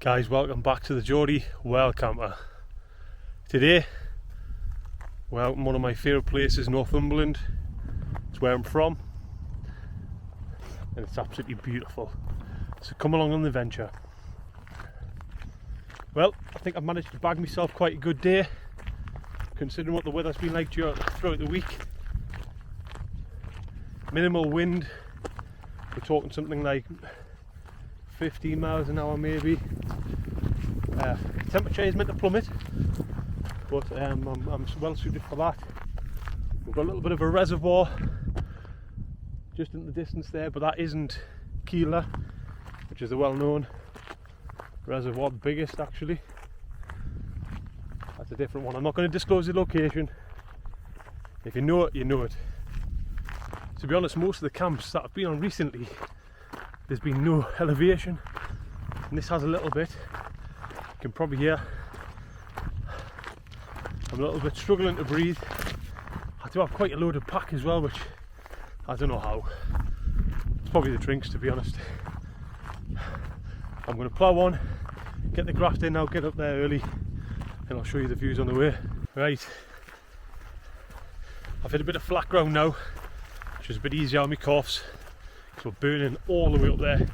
Guys, welcome back to the Geordie Wild Camper. Today we're out in one of my favourite places, Northumberland. It's where I'm from and it's absolutely beautiful. So come along on the adventure. Well, I think I've managed to bag myself quite a good day considering what the weather's been like throughout the week. Minimal wind, we're talking something like 15 miles an hour maybe. Temperature is meant to plummet, but I'm well suited for that. We've got a little bit of a reservoir just in the distance there, but that isn't Kielder, which is a well-known reservoir, the biggest actually. That's a different one. I'm not going to disclose the location. If you know it, you know it. To be honest, most of the camps that I've been on recently, there's been no elevation, and this has a little bit. You can probably hear I'm a little bit struggling to breathe. I do have quite a loaded pack as well, which I don't know how. It's probably the drinks, to be honest. I'm going to plough on, get the graft in now, get up there early, and I'll show you the views on the way. Right, I've hit a bit of flat ground now, which is a bit easier on my coughs, because we're burning all the way up there.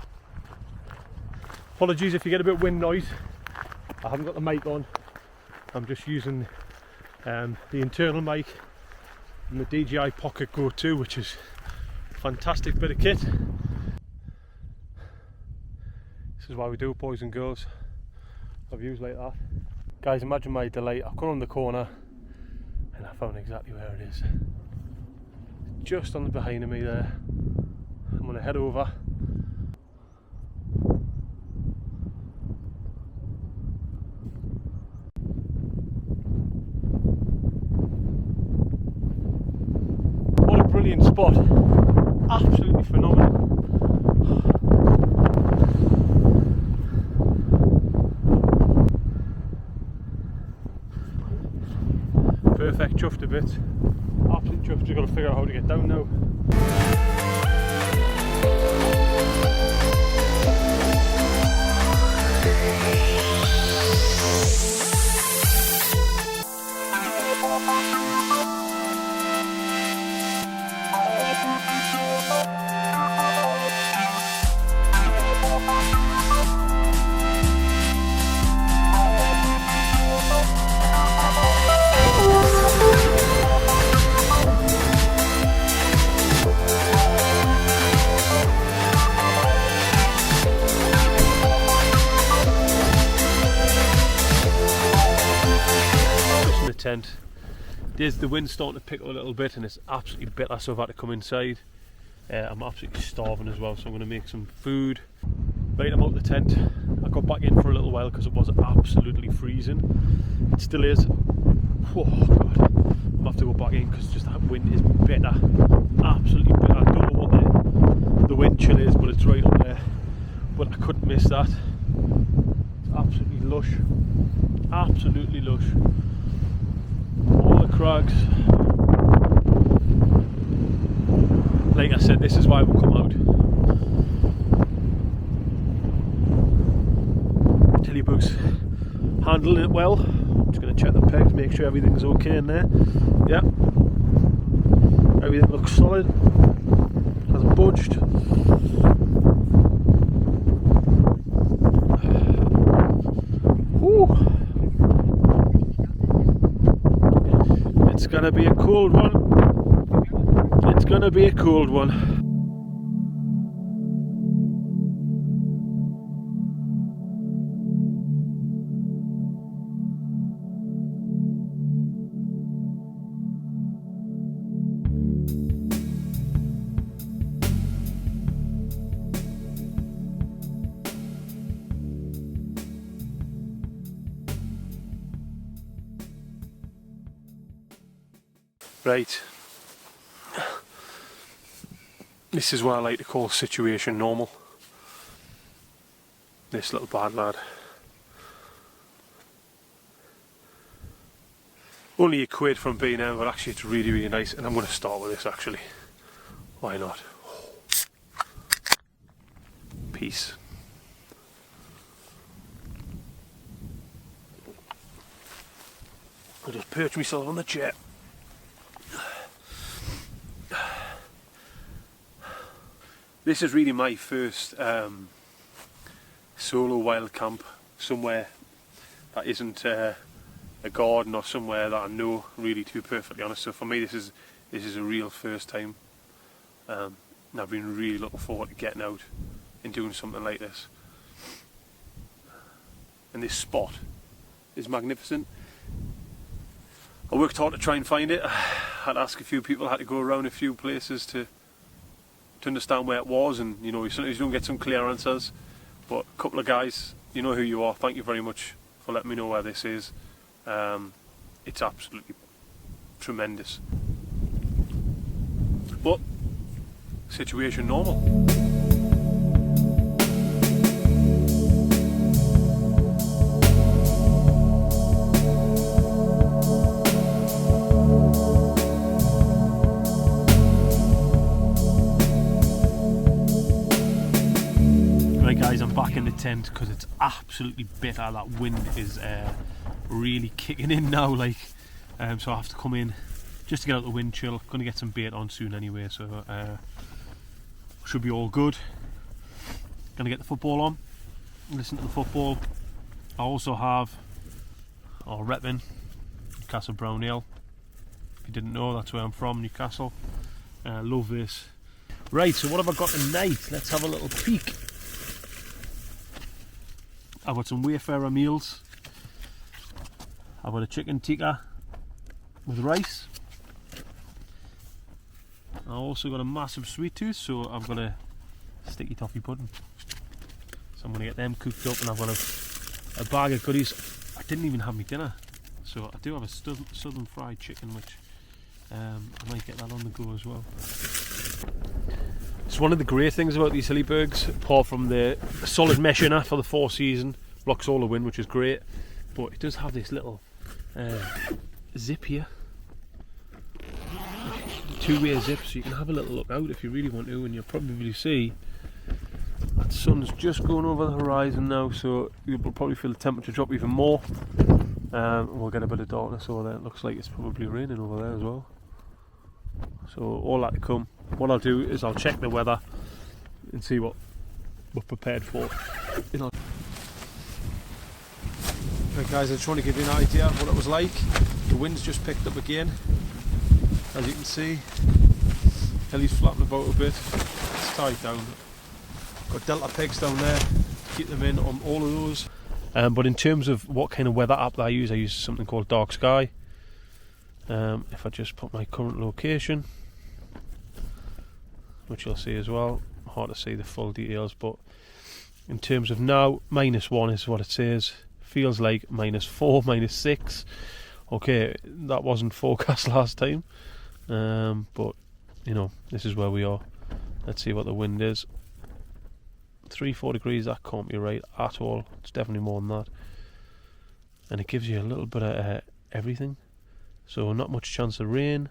Apologies if you get a bit of wind noise. I haven't got the mic on. I'm just using the internal mic and the DJI Pocket Go 2, which is a fantastic bit of kit. This is why we do it, boys and girls. Have views like that. Guys, imagine my delight. I've gone on the corner and I found exactly where it is. Just on the behind of me there. I'm going to head over. What a brilliant spot. Absolutely phenomenal. Perfect, chuffed a bit. Absolutely chuffed, just got to figure out how to get down now. Tent. There's the wind starting to pick up a little bit and it's absolutely bitter, so I've had to come inside. I'm absolutely starving as well, so I'm going to make some food. Right, I'm out the tent. I got back in for a little while because it was absolutely freezing. It still is. Oh god, I'll have to go back in because just that wind is bitter. Absolutely bitter. I don't know what the wind chill is, but it's right up there. But I couldn't miss that. It's absolutely lush. Absolutely lush. All the crags. Like I said, this is why we'll come out. Hilleberg's handling it well. I'm just going to check the pegs, make sure everything's okay in there. Yeah, everything looks solid, hasn't budged. Whew. It's gonna be a cold one. It's gonna be a cold one. Right, this is what I like to call situation normal. This little bad lad. Only a quid from B&M, but actually it's really, really nice, and I'm going to start with this actually. Why not? Peace. I'll just perch myself on the chair. This is really my first solo wild camp somewhere that isn't a garden or somewhere that I know, really, to be perfectly honest. So for me this is a real first time, and I've been really looking forward to getting out and doing something like this. And this spot is magnificent. I worked hard to try and find it. I had to ask a few people, I had to go around a few places to understand where it was, and you know, sometimes you don't get some clear answers, but a couple of guys, you know who you are, thank you very much for letting me know where this is. It's absolutely tremendous, but situation normal. Guys, I'm back in the tent because it's absolutely bitter. That wind is really kicking in now, like, so I have to come in just to get out the wind chill. Going to get some bait on soon anyway, so should be all good. Going to get the football on, listen to the football. I also have our repping Newcastle Brown Ale. If you didn't know, that's where I'm from, Newcastle. Love this. Right, so what have I got tonight? Let's have a little peek. I've got some Wayfarer meals. I've got a chicken tikka with rice. I also got a massive sweet tooth, so I've got a sticky toffee pudding. So I'm going to get them cooked up, and I've got a bag of goodies. I didn't even have my dinner, so I do have a southern fried chicken, which I might get that on the go as well. It's one of the great things about these Hillebergs, apart from the solid mesh inner for the 4 season, blocks all the wind, which is great, but it does have this little zip here, two-way zip, so you can have a little look out if you really want to, and you'll probably see that sun's just going over the horizon now, so you'll probably feel the temperature drop even more. We'll get a bit of darkness over there. It looks like it's probably raining over there as well, so all that to come. What I'll do is I'll check the weather and see what we're prepared for. Right guys, I just want to give you an idea of what it was like. The wind's just picked up again. As you can see, Hilly's flapping about a bit. It's tied down. Got Delta pegs down there to keep them in on all of those. But in terms of what kind of weather app I use something called Dark Sky. If I just put my current location, which you'll see as well, hard to see the full details, but in terms of now, -1 is what it says. Feels like -4, -6. Okay, that wasn't forecast last time, but you know, this is where we are. Let's see what the wind is. 3-4 degrees, that can't be right at all. It's definitely more than that, and it gives you a little bit of everything, so not much chance of rain.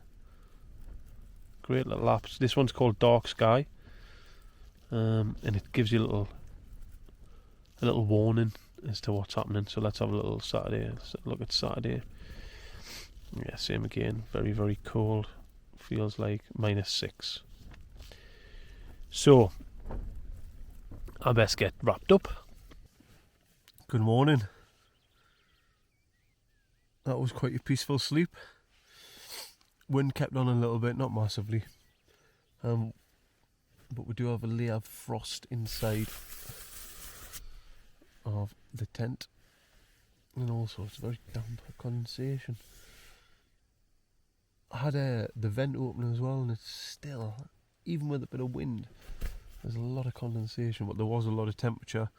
Great little apps. This one's called Dark Sky, and it gives you a little warning as to what's happening. So let's have a little Saturday. Let's look at Saturday. Yeah, same again. Very, very cold. Feels like -6. So I best get wrapped up. Good morning. That was quite a peaceful sleep. Wind kept on a little bit, not massively, but we do have a layer of frost inside of the tent, and also it's very damp, condensation. I had the vent open as well, and it's still, even with a bit of wind, there's a lot of condensation, but there was a lot of temperature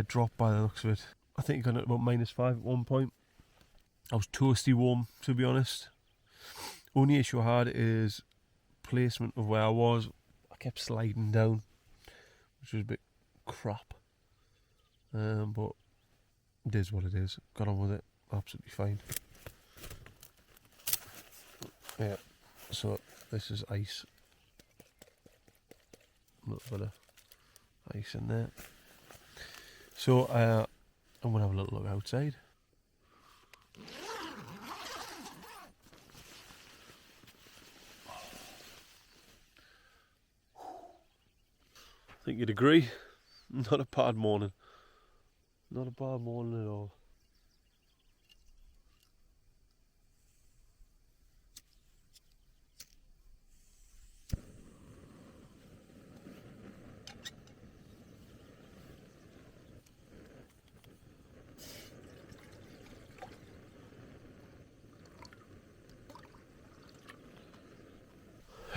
drop by the looks of it. I think it got at about -5 at one point. I was toasty warm, to be honest. Only issue I had is placement of where I was. I kept sliding down, which was a bit crap, but it is what it is. Got on with it absolutely fine. Yeah, so this is ice, a little bit of ice in there. So I'm going to have a little look outside. I think you'd agree. Not a bad morning. Not a bad morning at all.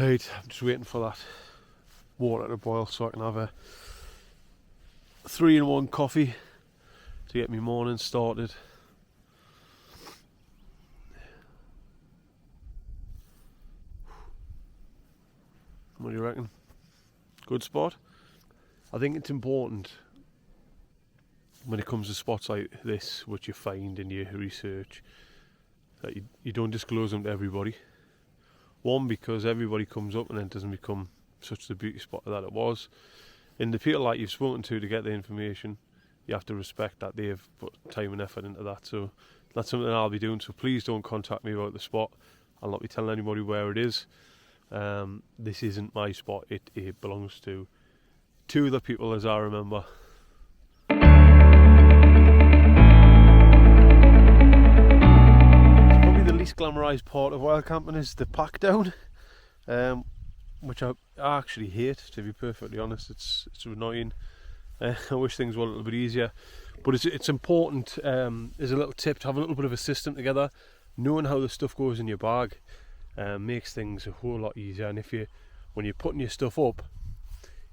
Right, I'm just waiting for that water to boil so I can have a 3-in-1 coffee to get my morning started. What do you reckon? Good spot? I think it's important when it comes to spots like this, which you find in your research, that you don't disclose them to everybody. One, because everybody comes up and then it doesn't become such the beauty spot that it was. And the people that you've spoken to get the information, you have to respect that they've put time and effort into that. So that's something I'll be doing. So please don't contact me about the spot. I'll not be telling anybody where it is. This isn't my spot. It belongs to two other people, as I remember. Glamorised part of wild camping is the pack down, which I actually hate, to be perfectly honest. It's annoying. I wish things were a little bit easier, but it's important as a little tip to have a little bit of a system together. Knowing how the stuff goes in your bag makes things a whole lot easier. And when you're putting your stuff up,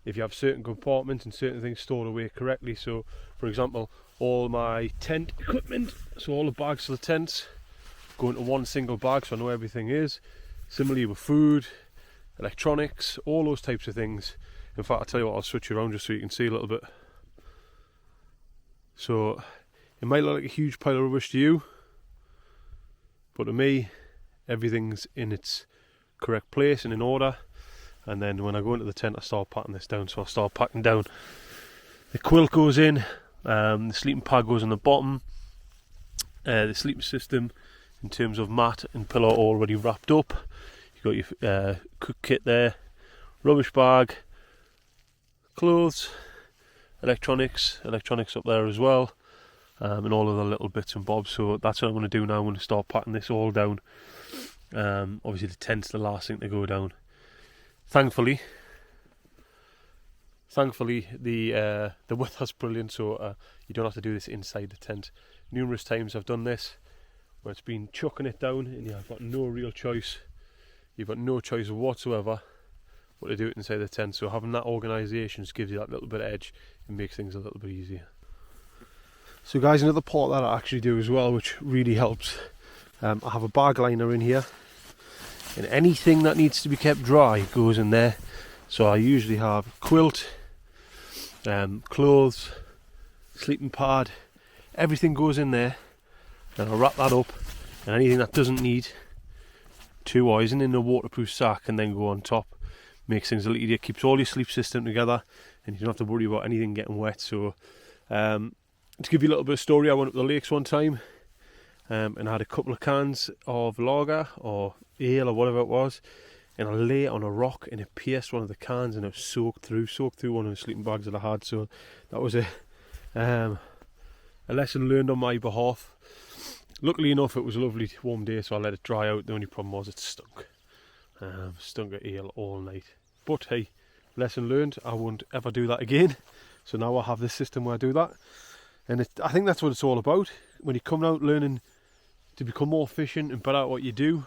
if you have certain compartments and certain things stored away correctly, so for example all my tent equipment, so all the bags for the tents go into one single bag, so I know everything is. Similarly with food, electronics, all those types of things. In fact, I'll tell you what, I'll switch around just so you can see a little bit. So it might look like a huge pile of rubbish to you, but to me everything's in its correct place and in order. And then when I go into the tent, I start packing this down. So I start packing down, the quilt goes in, the sleeping pad goes on the bottom, the sleeping system in terms of mat and pillow already wrapped up. You've got your cook kit there, rubbish bag, clothes, electronics up there as well, and all of the little bits and bobs. So that's what I'm going to do now. I'm going to start packing this all down. Obviously the tent's the last thing to go down. Thankfully the weather's brilliant, so you don't have to do this inside the tent. Numerous times I've done this where it's been chucking it down and you've got no real choice. You've got no choice whatsoever but to do it inside the tent. So having that organisation just gives you that little bit of edge and makes things a little bit easier. So guys, another part that I actually do as well, which really helps, I have a bag liner in here, and anything that needs to be kept dry goes in there. So I usually have quilt, clothes, sleeping pad, everything goes in there. And I'll wrap that up, and anything that doesn't need to isn't in a waterproof sack and then go on top. Makes things a little easier, keeps all your sleep system together, and you don't have to worry about anything getting wet. So to give you a little bit of story, I went up the lakes one time and I had a couple of cans of lager or ale or whatever it was, and I lay it on a rock and it pierced one of the cans and it was soaked through one of the sleeping bags that I had. So that was a lesson learned on my behalf. Luckily enough, it was a lovely warm day, so I let it dry out. The only problem was it stunk. Stunk of ale all night. But hey, lesson learned. I won't ever do that again. So now I have this system where I do that. And I think that's what it's all about. When you come out learning to become more efficient and better at what you do,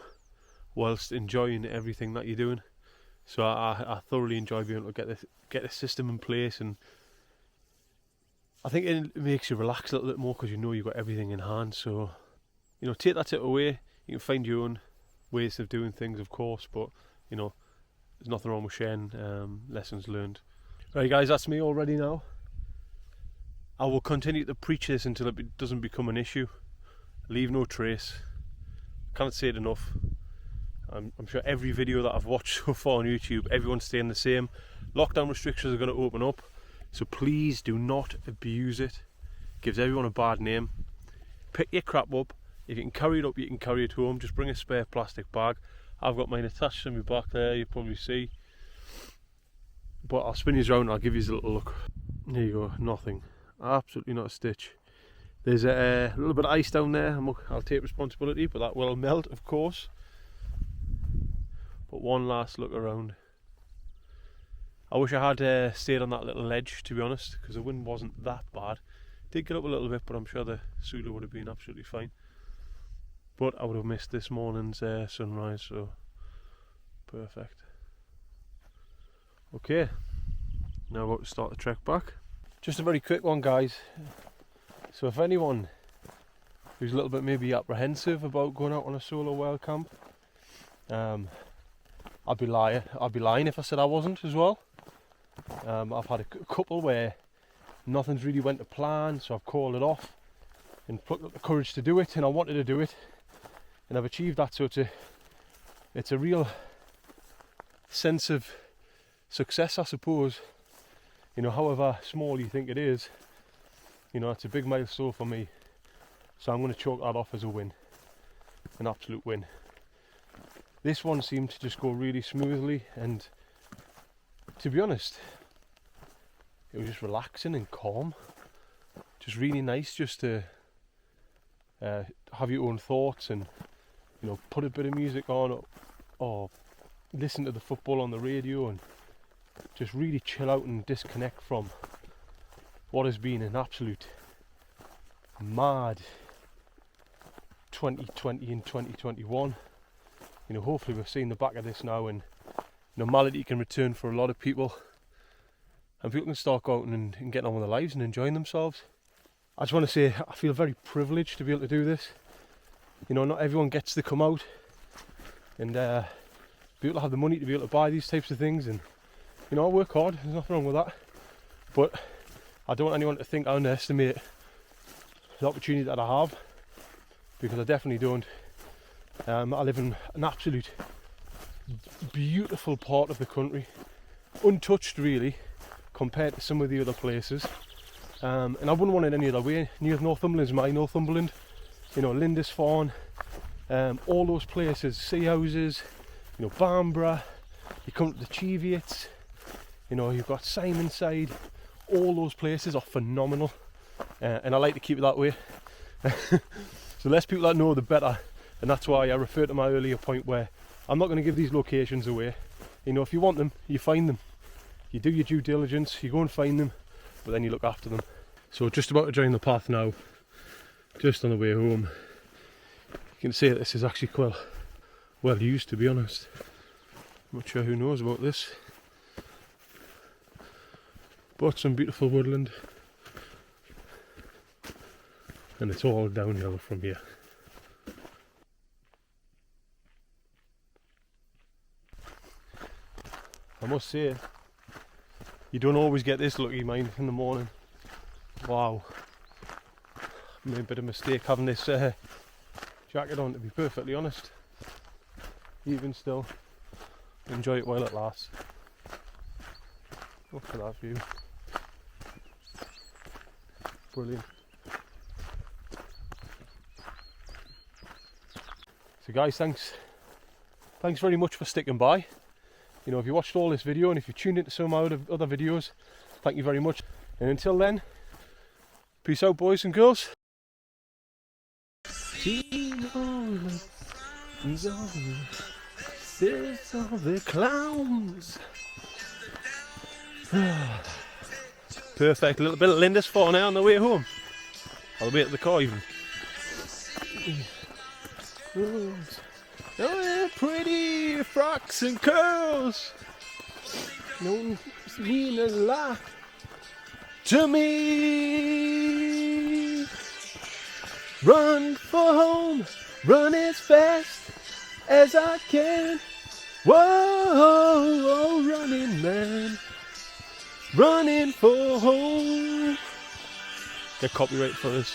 whilst enjoying everything that you're doing. So I thoroughly enjoy being able to get this system in place, and I think it makes you relax a little bit more because you know you've got everything in hand. So take that tip away. You can find your own ways of doing things, of course, but there's nothing wrong with sharing lessons learned. Right guys, that's me already now. I will continue to preach this until it doesn't become an issue. Leave no trace. Can't say it enough. I'm sure every video that I've watched so far on YouTube, everyone's staying the same. Lockdown restrictions are going to open up, so please do not abuse it. Gives everyone a bad name. Pick your crap up. If you can carry it up, you can carry it home. Just bring a spare plastic bag. I've got mine attached to my back there, you probably see. but I'll spin you around and I'll give you a little look. There you go, nothing, absolutely not a stitch. There's a little bit of ice down there. I'll take responsibility, but that will melt, of course. But one last look around. I wish I had stayed on that little ledge, to be honest, because the wind wasn't that bad. Did get up a little bit, but I'm sure the Solo would have been absolutely fine. But I would have missed this morning's sunrise, so perfect. Okay, now about to start the trek back. Just a very quick one, guys. So if anyone who's a little bit maybe apprehensive about going out on a solo wild camp, I'd be lying if I said I wasn't as well. I've had a couple where nothing's really went to plan, so I've called it off and plucked up the courage to do it, and I wanted to do it, and I've achieved that. So it's a real sense of success, I suppose. You know, however small you think it is, you know, it's a big milestone for me. So I'm going to chalk that off as a win, an absolute win. This one seemed to just go really smoothly, and to be honest, it was just relaxing and calm. Just really nice just to have your own thoughts and, you know, put a bit of music on or listen to the football on the radio and just really chill out and disconnect from what has been an absolute mad 2020 and 2021. You know, hopefully we're seeing the back of this now, and normality can return for a lot of people, and people can start going and getting on with their lives and enjoying themselves. I just want to say I feel very privileged to be able to do this. You know, not everyone gets to come out and be able to have the money to be able to buy these types of things, and you know, I work hard, there's nothing wrong with that, but I don't want anyone to think I underestimate the opportunity that I have, because I definitely don't. I live in an absolute beautiful part of the country, untouched really compared to some of the other places, and I wouldn't want it any other way. Northumberland is my Northumberland, you know, Lindisfarne, all those places, sea houses, you know, Bamborough, you come to the Cheviot, you know, you've got Simonside, all those places are phenomenal, and I like to keep it that way. So less people that know, the better, and that's why I refer to my earlier point where I'm not going to give these locations away. You know, if you want them, you find them, you do your due diligence, you go and find them, but then you look after them. So just about to join the path now, just on the way home. You can see that this is actually quite well used, to be honest. I'm not sure who knows about this, but some beautiful woodland, and it's all downhill from here. I must say, you don't always get this lucky, mind, in the morning. Wow, made a bit of a mistake having this jacket on, to be perfectly honest. Even still, enjoy it while it lasts. Look at that view, brilliant. So guys, thanks very much for sticking by. You know, if you watched all this video and if you tuned into some of my other videos, thank you very much. And until then, peace out, boys and girls. There's all the clowns. Perfect. A little bit of Lindisfarne now on the way home. I'll be at the car even. Oh, pretty frocks and curls don't mean a lot to me. Run for home, run as fast as I can. Whoa, running man, running for home. Get copyright for this.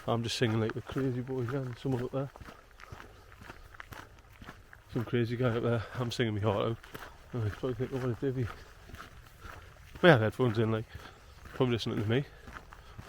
I'm just singing like the crazy boy and someone up there. Some crazy guy up there. I'm singing my heart out. Oh, he's probably thinking, what a divvy. I have headphones in, like, probably listening to me.